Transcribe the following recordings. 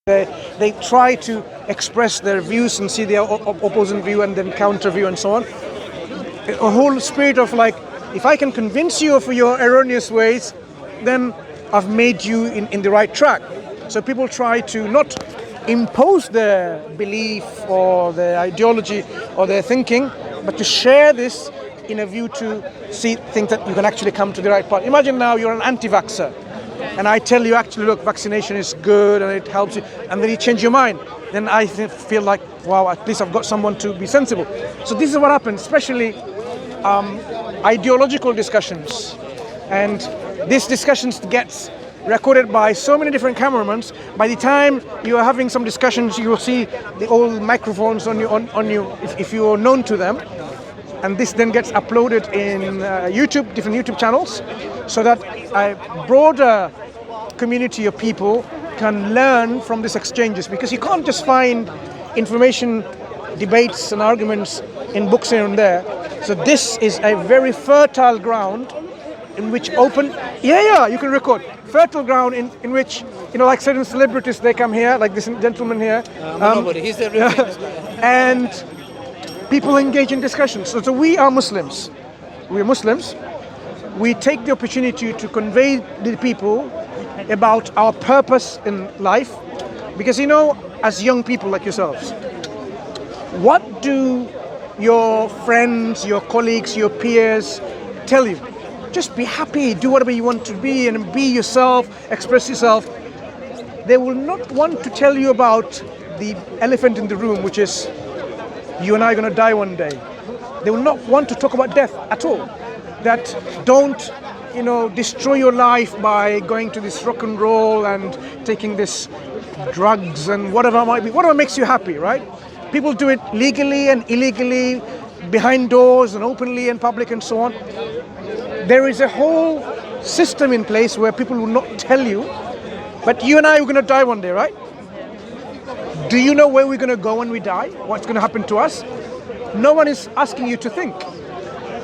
They try to express their views and see their opposing view and then counter view and so on. A whole spirit of like, if I can convince you of your erroneous ways, then I've made you in the right track. So people try to not impose their belief or their ideology or their thinking, but to share this in a view to think that you can actually come to the right path. Imagine now you're an anti-vaxxer, and I tell you, actually, look, vaccination is good and it helps you, and then you change your mind. Then I feel like, wow, at least I've got someone to be sensible. So this is what happens, especially ideological discussions. And these discussions gets recorded by so many different cameramen. By the time you are having some discussions, you will see the old microphones on you if you are known to them. And this then gets uploaded in YouTube, different YouTube channels, so that a broader community of people can learn from these exchanges. Because you can't just find information, debates and arguments in books here and there. So this is a very fertile ground in which you can record. Fertile ground in which, like certain celebrities, they come here, like this gentleman here. Nobody, he's the real and people engage in discussions. So we are Muslims. We are Muslims. We take the opportunity to convey to the people about our purpose in life. Because, as young people like yourselves, what do your friends, your colleagues, your peers tell you? Just be happy, do whatever you want to be, and be yourself, express yourself. They will not want to tell you about the elephant in the room, which is you and I are going to die one day. They will not want to talk about death at all. That don't, destroy your life by going to this rock and roll and taking this drugs and whatever it might be, whatever makes you happy, right? People do it legally and illegally, behind doors and openly and public and so on. There is a whole system in place where people will not tell you, but you and I are going to die one day, right? Do you know where we're going to go when we die? What's going to happen to us? No one is asking you to think.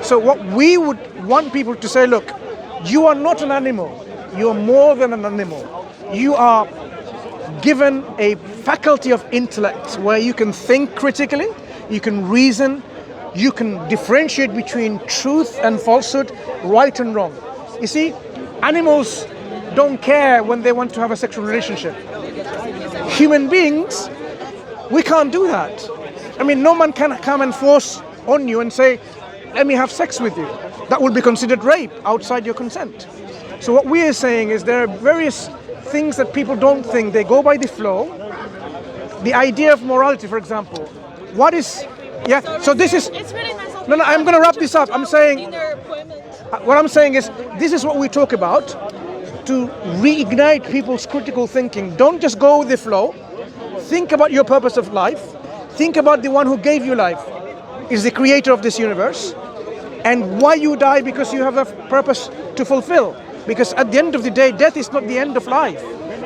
So what we would want people to say, look, you are not an animal. You are more than an animal. You are given a faculty of intellect where you can think critically, you can reason, you can differentiate between truth and falsehood, right and wrong. You see, animals don't care when they want to have a sexual relationship. Human beings, we can't do that. I mean, no man can come and force on you and say, let me have sex with you. That would be considered rape outside your consent. So what we are saying is there are various things that people don't think. They go by the flow. The idea of morality, for example. What is... Yeah, so this is... It's really nice. No, I'm going to wrap this up. I'm saying... What I'm saying is, this is what we talk about to reignite people's critical thinking. Don't just go with the flow. Think about your purpose of life. Think about the one who gave you life. Is the creator of this universe. And why you die, because you have a purpose to fulfill. Because at the end of the day, death is not the end of life.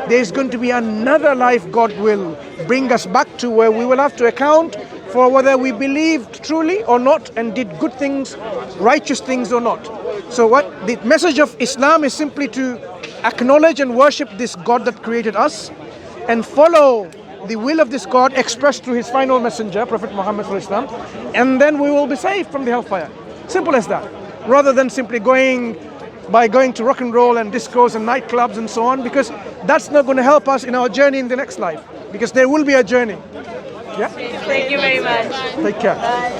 There's going to be another life God will bring us back to, where we will have to account for whether we believed truly or not and did good things, righteous things or not. So what the message of Islam is simply to acknowledge and worship this God that created us and follow the will of this God expressed through his final messenger, Prophet Muhammad ﷺ, and then we will be saved from the hellfire. Simple as that. Rather than simply going to rock and roll and discos and nightclubs and so on, because that's not going to help us in our journey in the next life. Because there will be a journey. Yeah? Thank you very much. Take care. Bye.